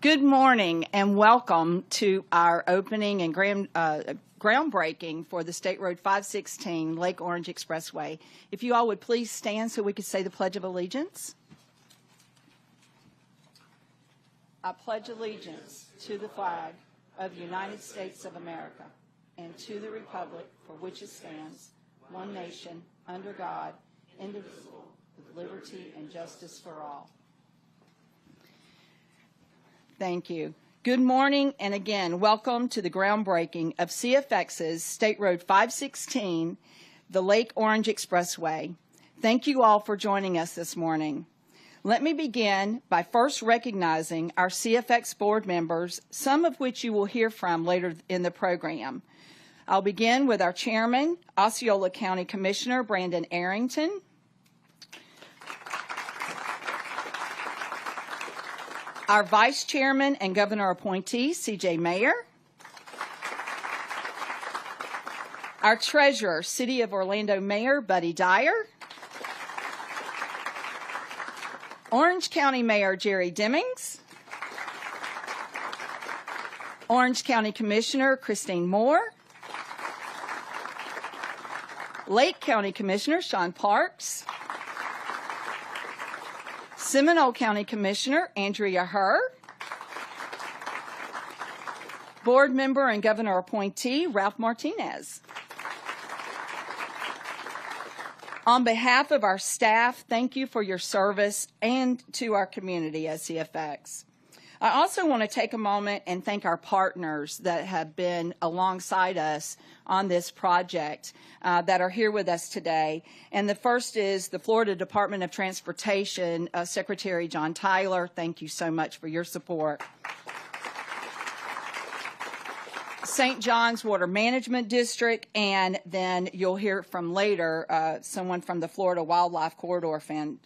Good morning and welcome to our opening and groundbreaking for the State Road 516 Lake Orange Expressway. If you all would please stand so we could say the Pledge of Allegiance. I pledge allegiance to the flag of the United States of America and to the republic for which it stands, one nation, under God, indivisible, with liberty and justice for all. Thank you. Good morning, and again, welcome to the groundbreaking of CFX's State Road 516, the Lake Orange Expressway. Thank you all for joining us this morning. Let me begin by first recognizing our CFX board members, some of which you will hear from later in the program. I'll begin with our chairman, Osceola County Commissioner Brandon Arrington. Our Vice Chairman and Governor appointee, C.J. Mayer. Our Treasurer, City of Orlando Mayor Buddy Dyer. Orange County Mayor Jerry Demings. Orange County Commissioner Christine Moore. Lake County Commissioner Sean Parks. Seminole County Commissioner Andrea Herr. Board member and Governor appointee Ralph Martinez. On behalf of our staff, thank you for your service and to our community at CFX. I also want to take a moment and thank our partners that have been alongside us on this project that are here with us today. And the first is the Florida Department of Transportation, Secretary John Tyler. Thank you so much for your support. St. John's Water Management District, and then you'll hear from later someone from the Florida Wildlife Corridor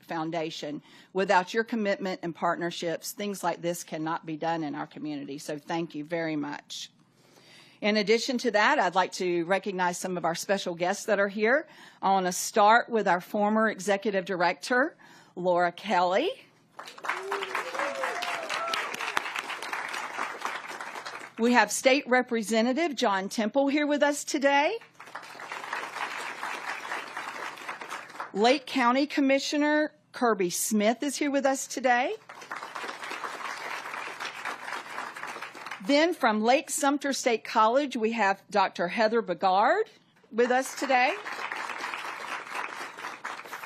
Foundation. Without your commitment and partnerships, things like this cannot be done in our community, so thank you very much. In addition to that, I'd like to recognize some of our special guests that are here. I want to start with our former Executive Director, Laura Kelly. We have State Representative John Temple here with us today. Lake County Commissioner Kirby Smith is here with us today. Then from Lake Sumter State College, we have Dr. Heather Begard with us today.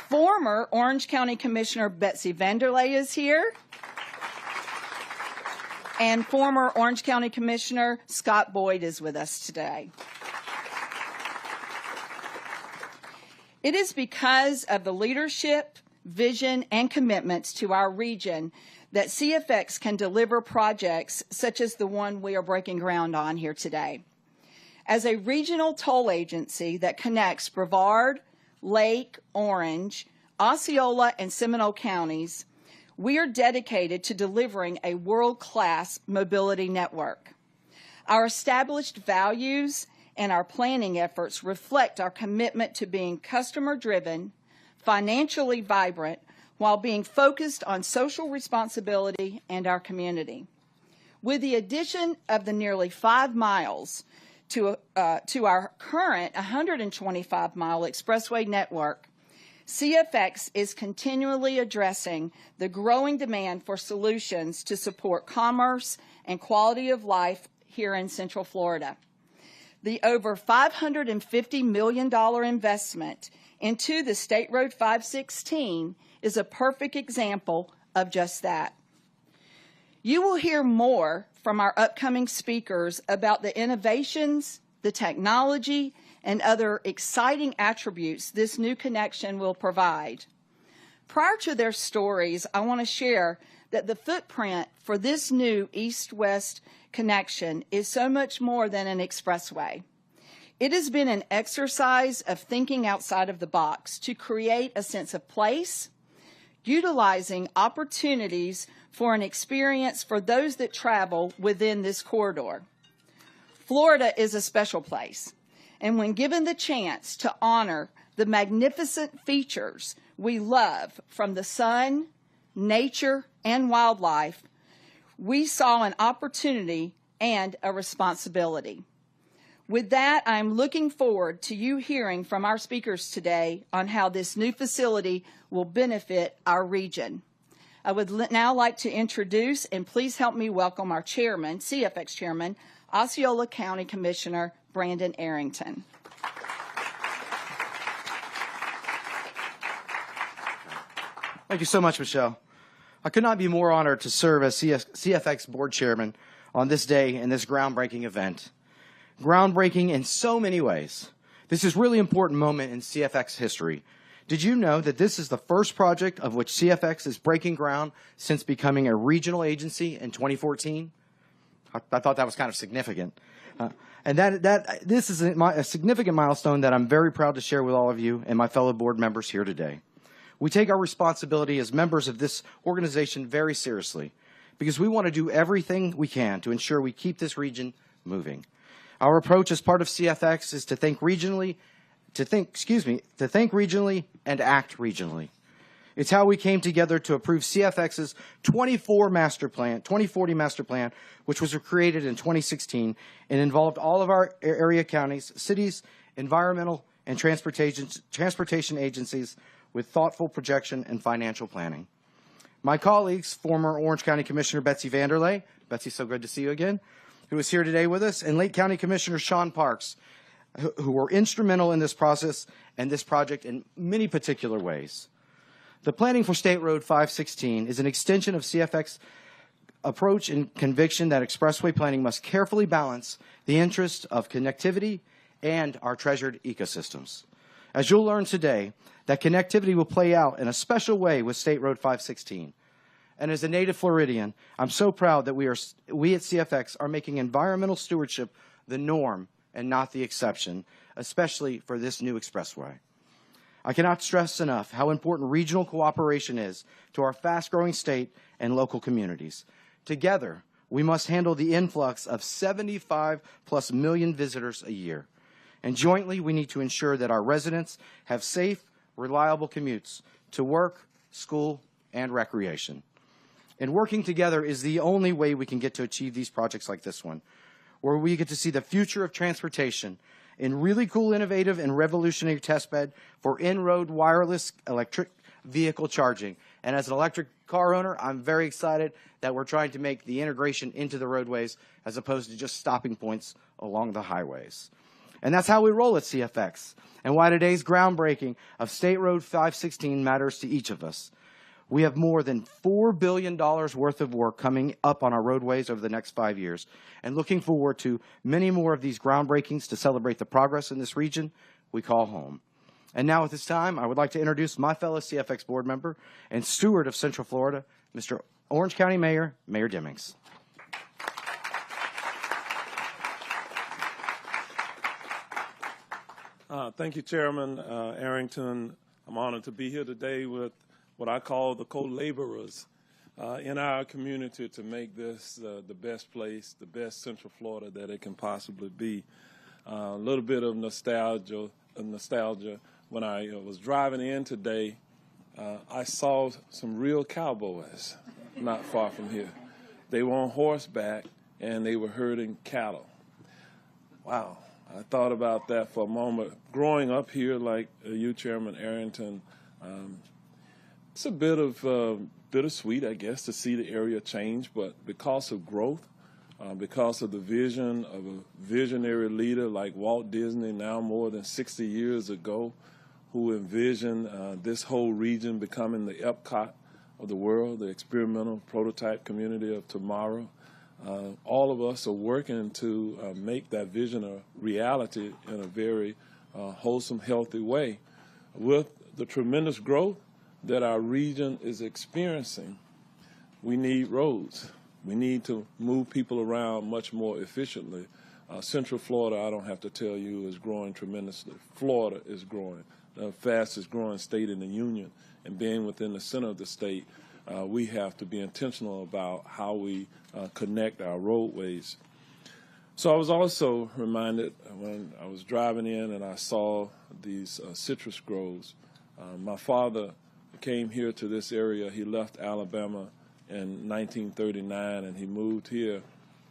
Former Orange County Commissioner Betsy Vanderlei is here. And former Orange County Commissioner Scott Boyd is with us today. It is because of the leadership, vision, and commitments to our region that CFX can deliver projects such as the one we are breaking ground on here today. As a regional toll agency that connects Brevard, Lake, Orange, Osceola, and Seminole counties, we are dedicated to delivering a world-class mobility network. Our established values and our planning efforts reflect our commitment to being customer-driven, financially vibrant, while being focused on social responsibility and our community. With the addition of the nearly 5 miles to our current 125-mile expressway network, CFX is continually addressing the growing demand for solutions to support commerce and quality of life here in Central Florida. The over $550 million investment into the State Road 516 is a perfect example of just that. You will hear more from our upcoming speakers about the innovations, the technology, and other exciting attributes this new connection will provide. Prior to their stories, I want to share that the footprint for this new east-west connection is so much more than an expressway. It has been an exercise of thinking outside of the box to create a sense of place, utilizing opportunities for an experience for those that travel within this corridor. Florida is a special place. And when given the chance to honor the magnificent features we love from the sun, nature, and wildlife, we saw an opportunity and a responsibility. With that, I'm looking forward to you hearing from our speakers today on how this new facility will benefit our region. I would now like to introduce, and please help me welcome our chairman, CFX Chairman, Osceola County Commissioner Brandon Arrington. Thank you so much, Michelle. I could not be more honored to serve as CFX Board Chairman on this day in this groundbreaking event. Groundbreaking in so many ways. This is a really important moment in CFX history. Did you know that this is the first project of which CFX is breaking ground since becoming a regional agency in 2014? I thought that was kind of significant. And this is a significant milestone that I'm very proud to share with all of you and my fellow board members here today. We take our responsibility as members of this organization very seriously because we want to do everything we can to ensure we keep this region moving. Our approach as part of CFX is to think regionally and act regionally. It's how we came together to approve CFX's 2040 master plan, which was created in 2016 and involved all of our area counties, cities, environmental, and transportation agencies with thoughtful projection and financial planning. My colleagues, former Orange County Commissioner Betsy Vanderlei, Betsy, so good to see you again, who is here today with us, and Lake County Commissioner Sean Parks, who were instrumental in this process and this project in many particular ways. The planning for State Road 516 is an extension of CFX approach and conviction that expressway planning must carefully balance the interests of connectivity and our treasured ecosystems. As you'll learn today, that connectivity will play out in a special way with State Road 516. And as a native Floridian, I'm so proud that we at CFX are making environmental stewardship the norm and not the exception, especially for this new expressway. I cannot stress enough how important regional cooperation is to our fast-growing state and local communities. Together, we must handle the influx of 75+ million visitors a year. And jointly, we need to ensure that our residents have safe, reliable commutes to work, school, and recreation. And working together is the only way we can get to achieve these projects like this one, where we get to see the future of transportation in really cool, innovative, and revolutionary testbed for in-road wireless electric vehicle charging. And as an electric car owner, I'm very excited that we're trying to make the integration into the roadways as opposed to just stopping points along the highways. And that's how we roll at CFX, and why today's groundbreaking of State Road 516 matters to each of us. We have more than $4 billion worth of work coming up on our roadways over the next 5 years, and looking forward to many more of these groundbreakings to celebrate the progress in this region we call home. And now at this time, I would like to introduce my fellow CFX board member and steward of Central Florida, Mr. Orange County Mayor, Mayor Demings. Thank you, Chairman Arrington. I'm honored to be here today with what I call the co-laborers in our community to make this the best place, the best Central Florida that it can possibly be. A little bit of nostalgia. When I was driving in today, I saw some real cowboys not far from here. They were on horseback and they were herding cattle. Wow. I thought about that for a moment. Growing up here, like you, Chairman Arrington, it's a bit of bittersweet, I guess, to see the area change. But because of growth, because of the vision of a visionary leader like Walt Disney, now more than 60 years ago, who envisioned this whole region becoming the Epcot of the world, the experimental prototype community of tomorrow. All of us are working to make that vision a reality in a very wholesome, healthy way. With the tremendous growth that our region is experiencing, we need roads. We need to move people around much more efficiently. Central Florida, I don't have to tell you, is growing tremendously. Florida is growing, the fastest growing state in the union. And being within the center of the state, we have to be intentional about how we connect our roadways. So I was also reminded when I was driving in and I saw these citrus groves. My father came here to this area. He left Alabama in 1939, and he moved here,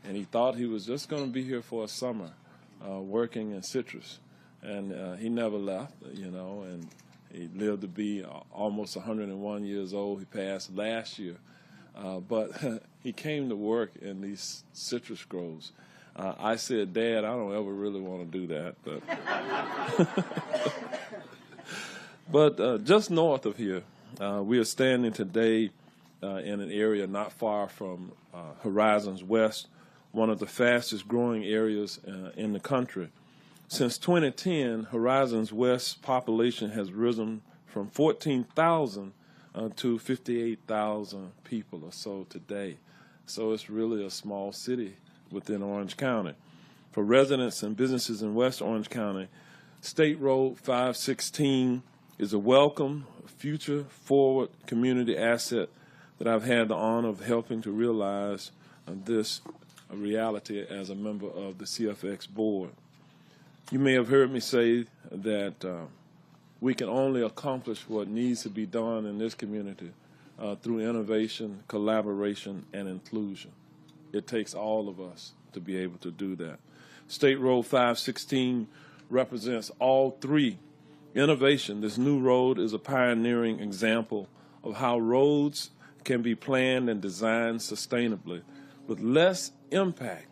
and he thought he was just going to be here for a summer, working in citrus, and he never left, you know, and he lived to be almost 101 years old. He passed last year, but he came to work in these citrus groves. I said, Dad, I don't ever really want to do that, but just north of here, we are standing today in an area not far from Horizons West, one of the fastest growing areas in the country. Since 2010, Horizons West's population has risen from 14,000 to 58,000 people or so today. So it's really a small city within Orange County. For residents and businesses in West Orange County, State Road 516 is a welcome, future-forward community asset that I've had the honor of helping to realize this reality as a member of the CFX board. You may have heard me say that we can only accomplish what needs to be done in this community through innovation, collaboration, and inclusion. It takes all of us to be able to do that. State Road 516 represents all three. Innovation, this new road is a pioneering example of how roads can be planned and designed sustainably with less impact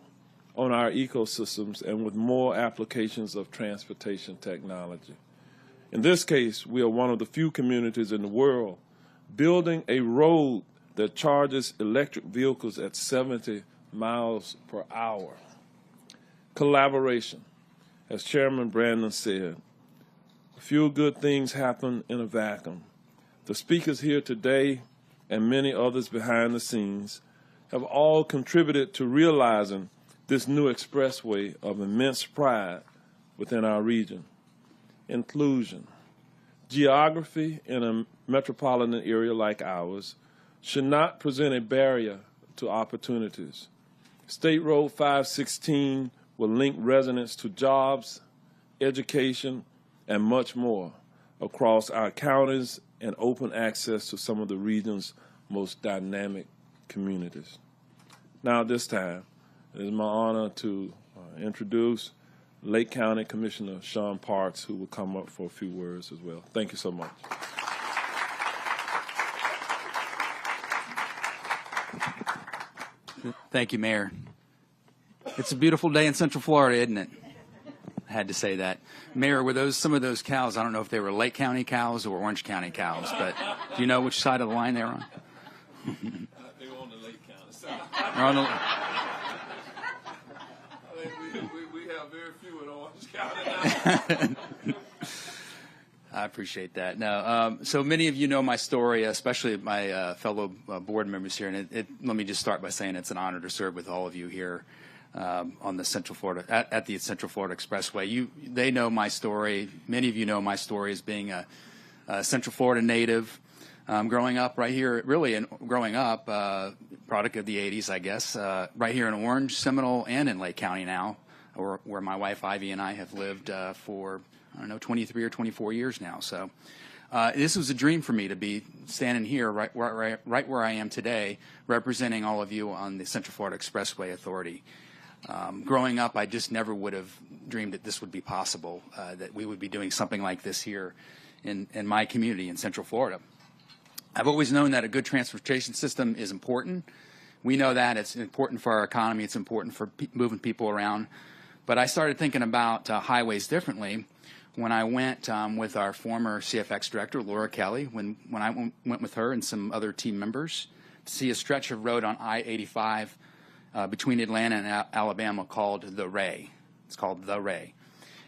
on our ecosystems and with more applications of transportation technology. In this case, we are one of the few communities in the world building a road that charges electric vehicles at 70 miles per hour. Collaboration. As Chairman Brandon said, few good things happen in a vacuum. The speakers here today and many others behind the scenes have all contributed to realizing this new expressway of immense pride within our region. Inclusion. Geography in a metropolitan area like ours should not present a barrier to opportunities. State Road 516 will link residents to jobs, education, and much more across our counties and open access to some of the region's most dynamic communities. Now, this time, it is my honor to introduce Lake County Commissioner Sean Parks, who will come up for a few words as well. Thank you so much. Thank you, Mayor. It's a beautiful day in Central Florida, isn't it? I had to say that. Mayor, were those some of those cows? I don't know if they were Lake County cows or Orange County cows, but do you know which side of the line they were on? They were on the Lake County side. They're on the, we have very few in Orange County now. I appreciate that. Now, so many of you know my story, especially my fellow board members here, and let me just start by saying it's an honor to serve with all of you here on the Central Florida at the Central Florida Expressway. They know my story. Many of you know my story as being a Central Florida native, growing up right here. Really, growing up, product of the '80s, I guess, right here in Orange, Seminole, and in Lake County now, where my wife Ivy and I have lived for 23 or 24 years now. So this was a dream for me to be standing here right where I am today, representing all of you on the Central Florida Expressway Authority. Growing up, I just never would have dreamed that this would be possible, that we would be doing something like this here in my community in Central Florida. I've always known that a good transportation system is important. We know that it's important for our economy. It's important for moving people around. But I started thinking about highways differently when I went with our former CFX director, Laura Kelly, when I went with her and some other team members to see a stretch of road on I-85 between Atlanta and Alabama called the Ray. It's called the Ray.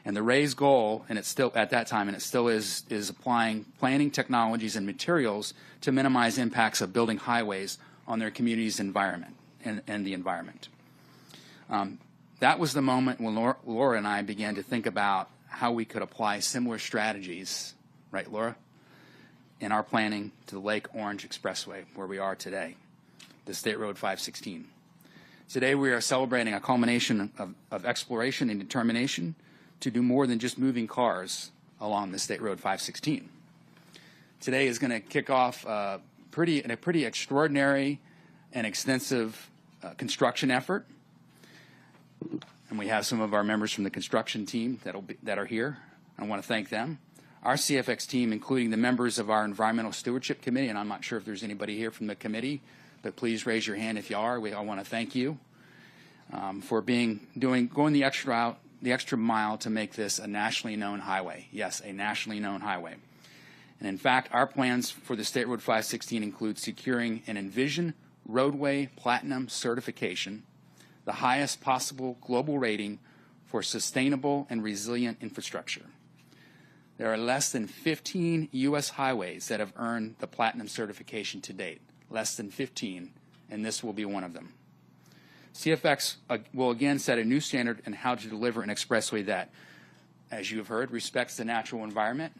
And the Ray's goal, and it's still at that time, and it still is applying planning technologies and materials to minimize impacts of building highways on their community's environment and the environment. That was the moment when Laura and I began to think about how we could apply similar strategies, right, Laura, in our planning to the Lake Orange Expressway, where we are today, the State Road 516. Today we are celebrating a culmination of exploration and determination to do more than just moving cars along the State Road 516. Today is going to kick off in a pretty extraordinary an extensive construction effort, and we have some of our members from the construction team that are here. I want to thank them. Our CFX team, including the members of our Environmental Stewardship Committee, and I'm not sure if there's anybody here from the committee, but please raise your hand if you are. I want to thank you for going the extra mile to make this a nationally known highway. Yes, a nationally known highway. And in fact, our plans for the State Road 516 include securing an Envision Roadway Platinum certification, the highest possible global rating for sustainable and resilient infrastructure. There are less than 15 U.S. highways that have earned the Platinum certification to date. Less than 15, and this will be one of them. CFX will again set a new standard in how to deliver an expressway that, as you have heard, respects the natural environment,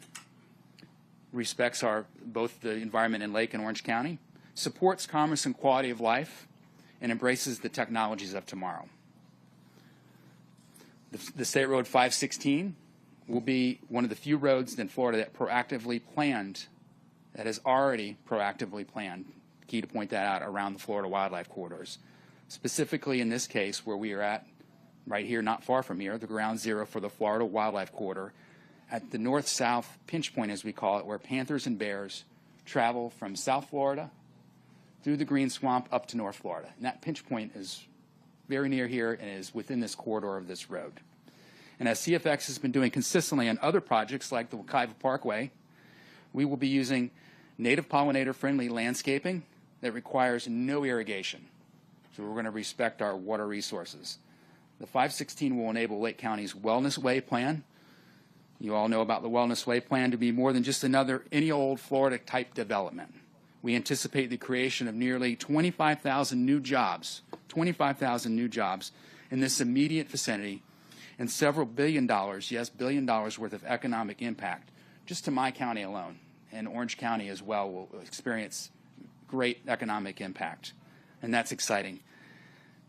respects both the environment in Lake and Orange County, supports commerce and quality of life, and embraces the technologies of tomorrow. The State Road 516 will be one of the few roads in Florida that has already proactively planned, key to point that out, around the Florida wildlife corridors. Specifically in this case, where we are at, right here, not far from here, the ground zero for the Florida wildlife corridor, at the north-south pinch point, as we call it, where panthers and bears travel from South Florida through the Green Swamp up to North Florida. And that pinch point is very near here and is within this corridor of this road. And as CFX has been doing consistently on other projects like the Wekiva Parkway, we will be using native pollinator-friendly landscaping that requires no irrigation. So we're going to respect our water resources. The 516 will enable Lake County's Wellness Way plan. You all know about the Wellness Way plan to be more than just any old Florida-type development. We anticipate the creation of nearly 25,000 new jobs, in this immediate vicinity, and several $billion, yes, $1 billion worth of economic impact just to my county alone. And Orange County as well will experience great economic impact. And that's exciting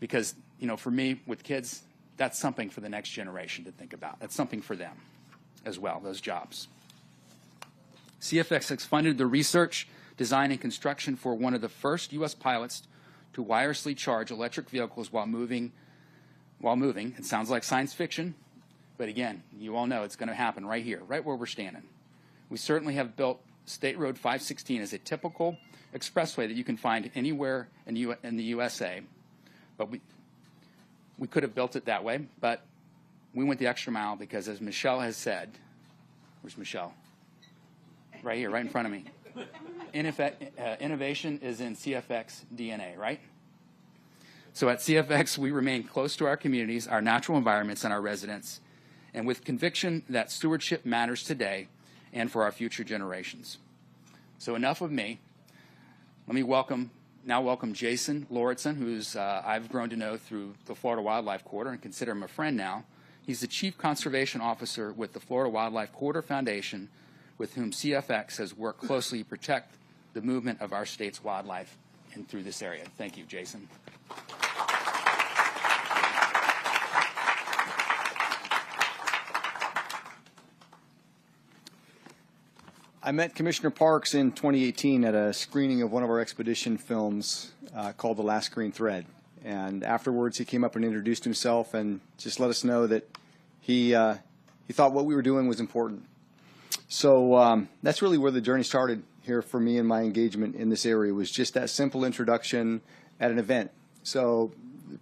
because, for me with kids, that's something for the next generation to think about. That's something for them as well, those jobs. CFX has funded the research, design, and construction for one of the first U.S. pilots to wirelessly charge electric vehicles while moving. It sounds like science fiction, but again, you all know it's going to happen right here, right where we're standing. We certainly have built State Road 516 as a typical expressway that you can find anywhere in the USA, but we could have built it that way, but we went the extra mile because, as Michelle has said, where's Michelle? Right here, right in front of me. Innovation is in CFX DNA, right? So at CFX, we remain close to our communities, our natural environments, and our residents, and with conviction that stewardship matters today and for our future generations. So enough of me. Let me welcome Jason Lauritsen, who's I've grown to know through the Florida Wildlife Corridor and consider him a friend now. He's the Chief Conservation Officer with the Florida Wildlife Corridor Foundation, with whom CFX has worked closely to protect the movement of our state's wildlife and through this area. Thank you, Jason. I met Commissioner Parks in 2018 at a screening of one of our expedition films called The Last Green Thread. And afterwards, he came up and introduced himself and just let us know that he thought what we were doing was important. So that's really where the journey started here for me and my engagement in this area, was just that simple introduction at an event. So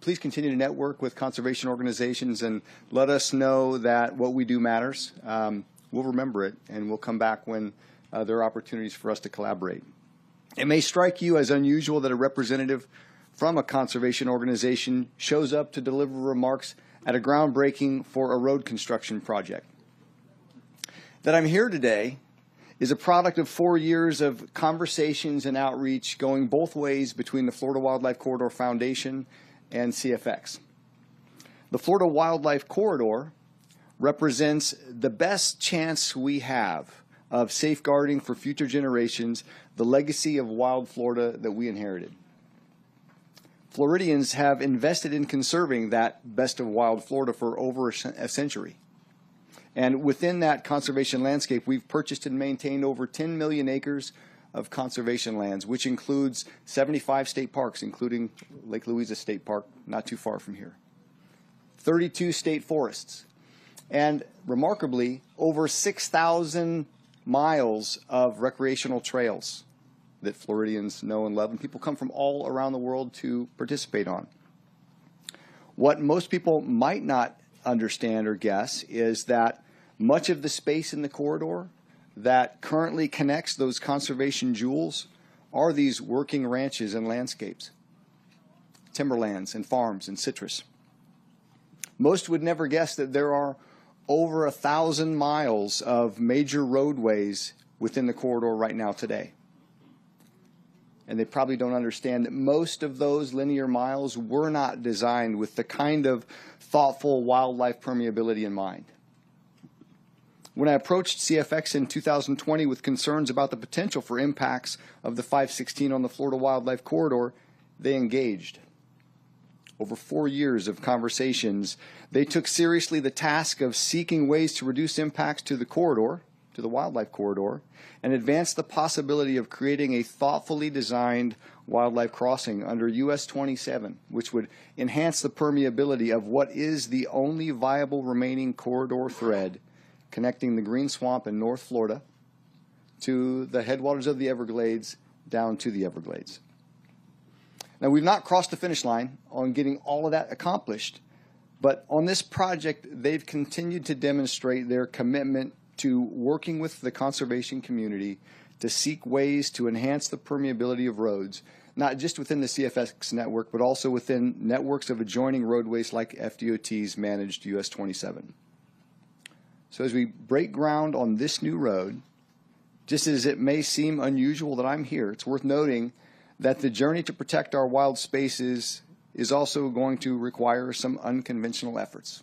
please continue to network with conservation organizations and let us know that what we do matters. We'll remember it, and we'll come back when there are opportunities for us to collaborate. It may strike you as unusual that a representative from a conservation organization shows up to deliver remarks at a groundbreaking for a road construction project. That I'm here today is a product of 4 years of conversations and outreach going both ways between the Florida Wildlife Corridor Foundation and CFX. The Florida Wildlife Corridor represents the best chance we have of safeguarding for future generations the legacy of wild Florida that we inherited. Floridians have invested in conserving that best of wild Florida for over a century. And within that conservation landscape, we've purchased and maintained over 10 million acres of conservation lands, which includes 75 state parks, including Lake Louisa State Park, not too far from here, 32 state forests, and remarkably, over 6,000 miles of recreational trails that Floridians know and love, and people come from all around the world to participate on. What most people might not understand or guess is that much of the space in the corridor that currently connects those conservation jewels are these working ranches and landscapes, timberlands and farms and citrus. Most would never guess that there are over 1,000 miles of major roadways within the corridor right now today. And they probably don't understand that most of those linear miles were not designed with the kind of thoughtful wildlife permeability in mind. When I approached CFX in 2020 with concerns about the potential for impacts of the 516 on the Florida Wildlife Corridor, they engaged. Over 4 years of conversations, they took seriously the task of seeking ways to reduce impacts to the corridor, to the wildlife corridor, and advanced the possibility of creating a thoughtfully designed wildlife crossing under US 27, which would enhance the permeability of what is the only viable remaining corridor thread connecting the Green Swamp in North Florida to the headwaters of the Everglades down to the Everglades. Now, we've not crossed the finish line on getting all of that accomplished, but on this project, they've continued to demonstrate their commitment to working with the conservation community to seek ways to enhance the permeability of roads, not just within the CFX network, but also within networks of adjoining roadways like FDOT's managed US 27. So as we break ground on this new road, just as it may seem unusual that I'm here, it's worth noting that the journey to protect our wild spaces is also going to require some unconventional efforts,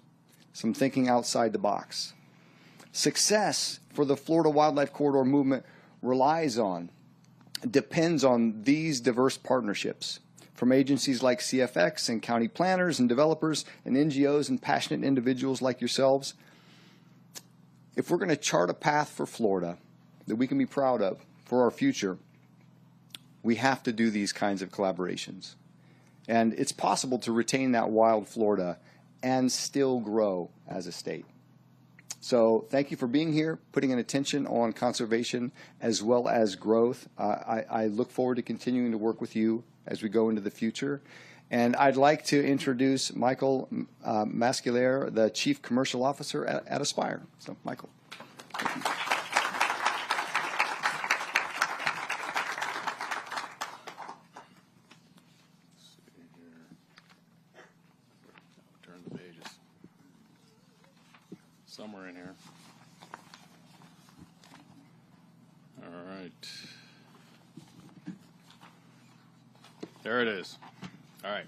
some thinking outside the box. Success for the Florida Wildlife Corridor movement depends on these diverse partnerships from agencies like CFX and county planners and developers and NGOs and passionate individuals like yourselves. If we're going to chart a path for Florida that we can be proud of for our future, we have to do these kinds of collaborations. And it's possible to retain that wild Florida and still grow as a state. So thank you for being here, putting an attention on conservation as well as growth. I look forward to continuing to work with you as we go into the future. And I'd like to introduce Michael Masculaire, the Chief Commercial Officer at Aspire. So, Michael. Turn the pages. Somewhere in here. All right. There it is. All right.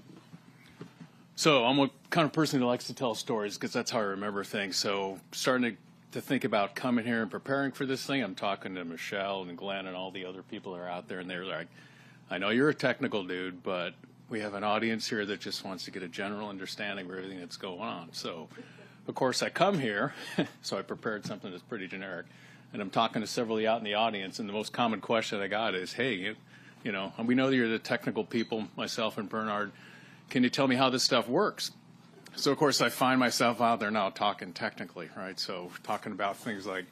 So I'm a kind of person who likes to tell stories because that's how I remember things. So starting to think about coming here and preparing for this thing, I'm talking to Michelle and Glenn and all the other people that are out there, and they're like, I know you're a technical dude, but we have an audience here that just wants to get a general understanding of everything that's going on. So, of course, I come here, so I prepared something that's pretty generic, and I'm talking to several of you out in the audience, and the most common question I got is, hey, you know, and we know that you're the technical people, myself and Bernard. Can you tell me how this stuff works? So, of course, I find myself out there now talking technically, right? So talking about things like,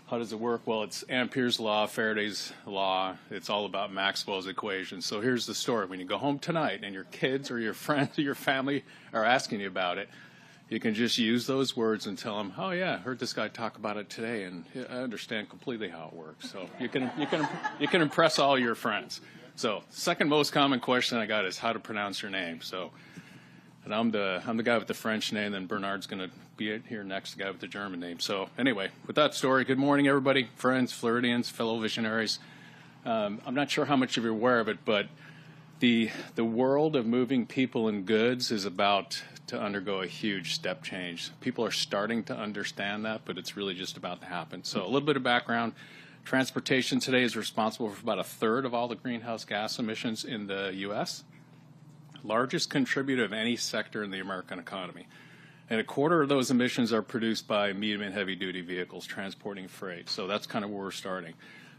how does it work? Well, it's Ampere's law, Faraday's law. It's all about Maxwell's equation. So here's the story. When you go home tonight and your kids or your friends or your family are asking you about it, you can just use those words and tell them, oh, yeah, I heard this guy talk about it today, and I understand completely how it works. So you can impress all your friends. So second most common question I got is how to pronounce your name. So, and I'm the guy with the French name, then Bernard's going to be here next, the guy with the German name. So anyway, with that story, good morning, everybody, friends, Floridians, fellow visionaries. I'm not sure how much of you are aware of it, but the world of moving people and goods is about to undergo a huge step change. People are starting to understand that, but it's really just about to happen. So a little bit of background. Transportation today is responsible for about a third of all the greenhouse gas emissions in the U.S., largest contributor of any sector in the American economy. And a quarter of those emissions are produced by medium and heavy-duty vehicles transporting freight. So that's kind of where we're starting.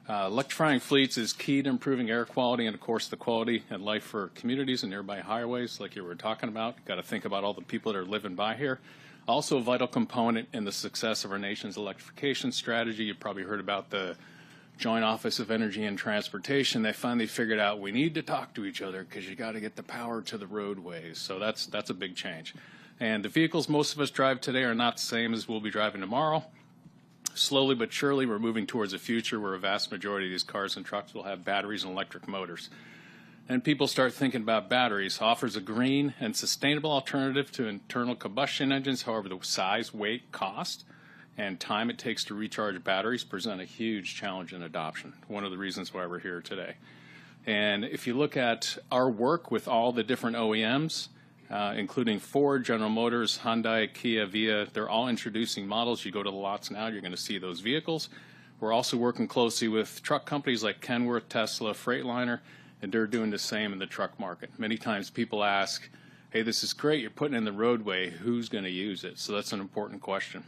Electrifying fleets is key to improving air quality and, of course, the quality and life for communities and nearby highways like you were talking about. Got to think about all the people that are living by here. Also a vital component in the success of our nation's electrification strategy. You probably heard about the Joint Office of Energy and Transportation. They finally figured out we need to talk to each other because you got to get the power to the roadways. So that's a big change. And the vehicles most of us drive today are not the same as we'll be driving tomorrow. Slowly but surely, we're moving towards a future where a vast majority of these cars and trucks will have batteries and electric motors. And people start thinking about batteries. Offers a green and sustainable alternative to internal combustion engines. However, the size, weight, cost, and time it takes to recharge batteries present a huge challenge in adoption. One of the reasons why we're here today. And if you look at our work with all the different OEMs, including Ford, General Motors, Hyundai, Kia, Via. They're all introducing models. You go to the lots now, you're going to see those vehicles. We're also working closely with truck companies like Kenworth, Tesla, Freightliner, and they're doing the same in the truck market. Many times people ask, hey, this is great, you're putting in the roadway, who's going to use it? So that's an important question.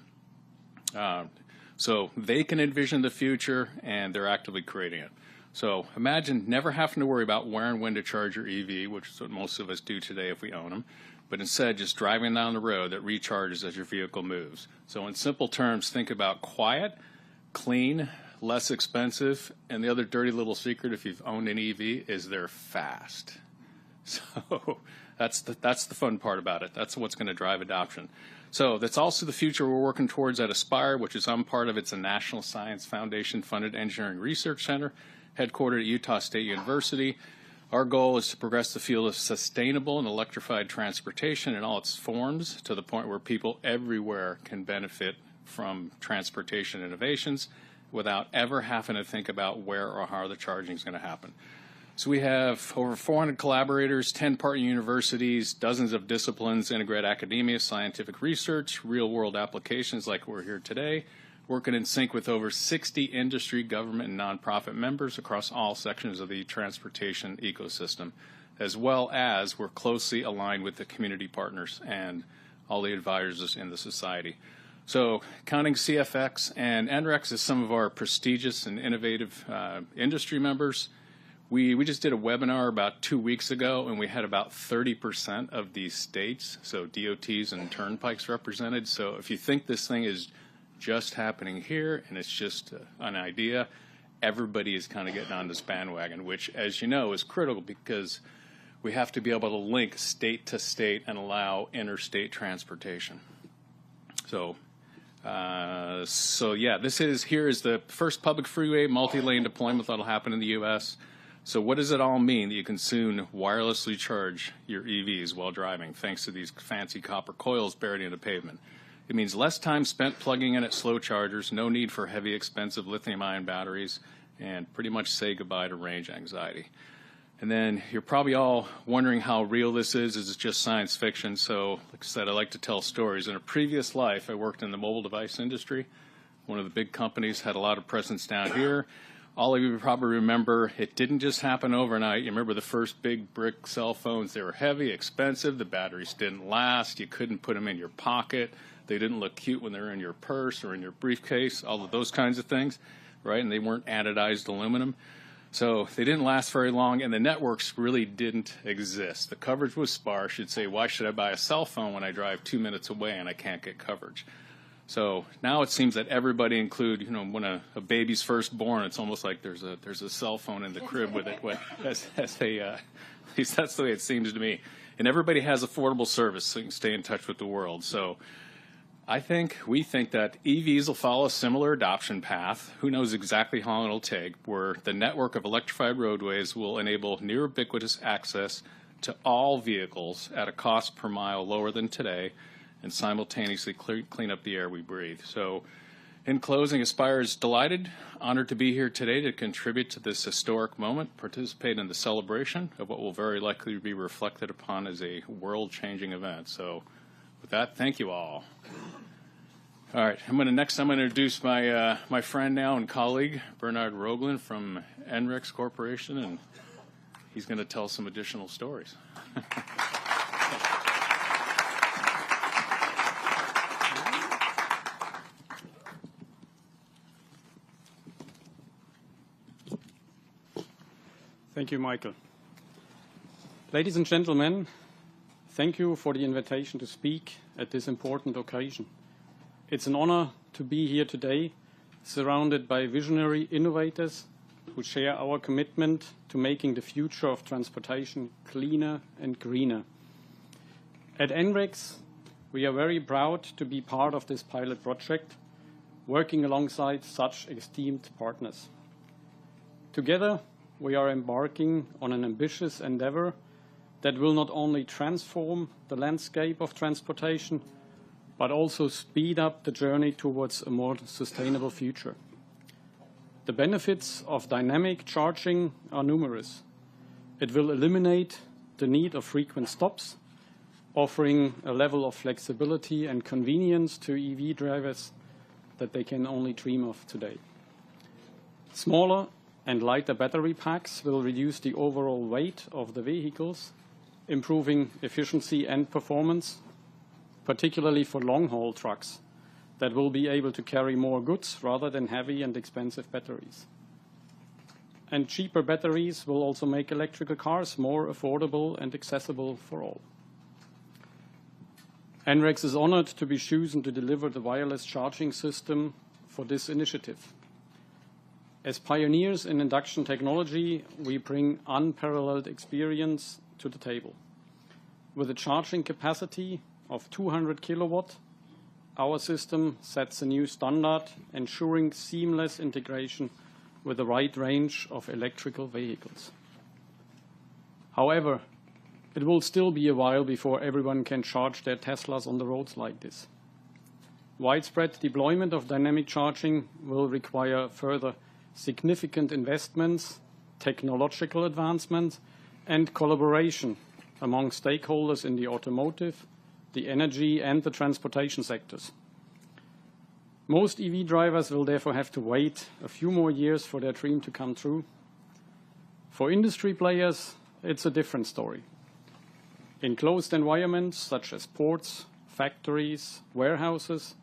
So they can envision the future, and they're actively creating it. So imagine never having to worry about where and when to charge your EV, which is what most of us do today if we own them, but instead just driving down the road that recharges as your vehicle moves. So in simple terms, think about quiet, clean, less expensive, and the other dirty little secret if you've owned an EV is they're fast. So that's the fun part about it. That's what's going to drive adoption. So that's also the future we're working towards at Aspire, which is I'm part of. It's a National Science Foundation-funded engineering research center headquartered at Utah State University. Our goal is to progress the field of sustainable and electrified transportation in all its forms to the point where people everywhere can benefit from transportation innovations without ever having to think about where or how the charging is going to happen. So we have over 400 collaborators, 10 partner universities, dozens of disciplines, integrate academia, scientific research, real-world applications like we're here today, working in sync with over 60 industry, government, and nonprofit members across all sections of the transportation ecosystem, as well as we're closely aligned with the community partners and all the advisors in the society. So counting CFX and NREX as some of our prestigious and innovative industry members, we just did a webinar about 2 weeks ago, and we had about 30% of these states, so DOTs and turnpikes represented. So if you think this thing is just happening here and it's just an idea, everybody is kind of getting on this bandwagon, which, as you know, is critical because we have to be able to link state to state and allow interstate transportation. So yeah, here is the first public freeway multi-lane deployment that'll happen in the U.S. So what does it all mean that you can soon wirelessly charge your EVs while driving thanks to these fancy copper coils buried into pavement? It means less time spent plugging in at slow chargers, no need for heavy, expensive lithium-ion batteries, and pretty much say goodbye to range anxiety. And then you're probably all wondering how real this is. Is it just science fiction? So, like I said, I like to tell stories. In a previous life, I worked in the mobile device industry. One of the big companies had a lot of presence down here. All of you probably remember it didn't just happen overnight. You remember the first big brick cell phones. They were heavy, expensive. The batteries didn't last. You couldn't put them in your pocket. They didn't look cute when they were in your purse or in your briefcase, all of those kinds of things, right? And they weren't anodized aluminum. So they didn't last very long, and the networks really didn't exist. The coverage was sparse. You'd say, why should I buy a cell phone when I drive 2 minutes away and I can't get coverage? So now it seems that everybody include, when a baby's first born, it's almost like there's a cell phone in the crib with it, at least that's the way it seems to me. And everybody has affordable service so you can stay in touch with the world. So we think that EVs will follow a similar adoption path. Who knows exactly how long it'll take, where the network of electrified roadways will enable near ubiquitous access to all vehicles at a cost per mile lower than today and simultaneously clean up the air we breathe. So in closing, Aspire is delighted, honored to be here today to contribute to this historic moment, participate in the celebration of what will very likely be reflected upon as a world-changing event. So with that, thank you all. All right, next I'm going to introduce my friend now and colleague, Bernard Roglin from NREX Corporation, and he's going to tell some additional stories. Thank you, Michael. Ladies and gentlemen, thank you for the invitation to speak at this important occasion. It's an honor to be here today, surrounded by visionary innovators who share our commitment to making the future of transportation cleaner and greener. At NREX, we are very proud to be part of this pilot project, working alongside such esteemed partners. Together, we are embarking on an ambitious endeavor that will not only transform the landscape of transportation, but also speed up the journey towards a more sustainable future. The benefits of dynamic charging are numerous. It will eliminate the need of frequent stops, offering a level of flexibility and convenience to EV drivers that they can only dream of today. Smaller and lighter battery packs will reduce the overall weight of the vehicles, improving efficiency and performance, particularly for long-haul trucks that will be able to carry more goods rather than heavy and expensive batteries. And cheaper batteries will also make electrical cars more affordable and accessible for all. NREX is honored to be chosen to deliver the wireless charging system for this initiative. As pioneers in induction technology, we bring unparalleled experience to the table. With a charging capacity of 200 kilowatt, our system sets a new standard, ensuring seamless integration with a wide range of electrical vehicles. However, it will still be a while before everyone can charge their Teslas on the roads like this. Widespread deployment of dynamic charging will require further significant investments, technological advancements, and collaboration among stakeholders in the automotive, the energy, and the transportation sectors. Most EV drivers will therefore have to wait a few more years for their dream to come true. For industry players, it's a different story. In closed environments such as ports, factories, warehouses,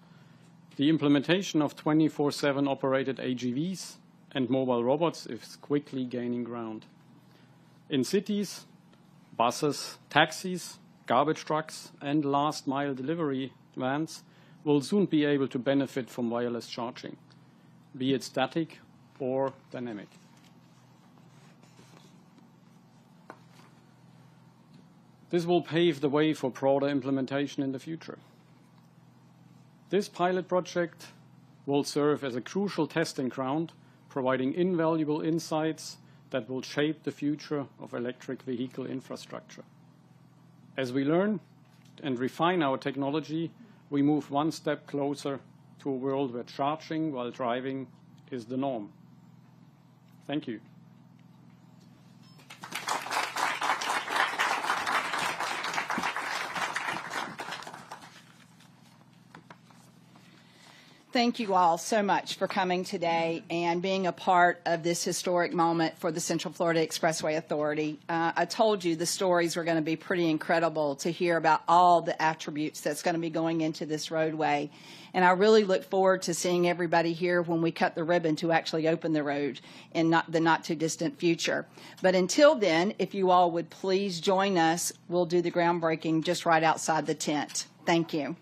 the implementation of 24/7 operated AGVs and mobile robots is quickly gaining ground. In cities, buses, taxis, garbage trucks, and last-mile delivery vans will soon be able to benefit from wireless charging, be it static or dynamic. This will pave the way for broader implementation in the future. This pilot project will serve as a crucial testing ground, providing invaluable insights that will shape the future of electric vehicle infrastructure. As we learn and refine our technology, we move one step closer to a world where charging while driving is the norm. Thank you. Thank you all so much for coming today and being a part of this historic moment for the Central Florida Expressway Authority. I told you the stories were going to be pretty incredible to hear about all the attributes that's going to be going into this roadway. And I really look forward to seeing everybody here when we cut the ribbon to actually open the road in the not too distant future. But until then, if you all would please join us, we'll do the groundbreaking just right outside the tent. Thank you.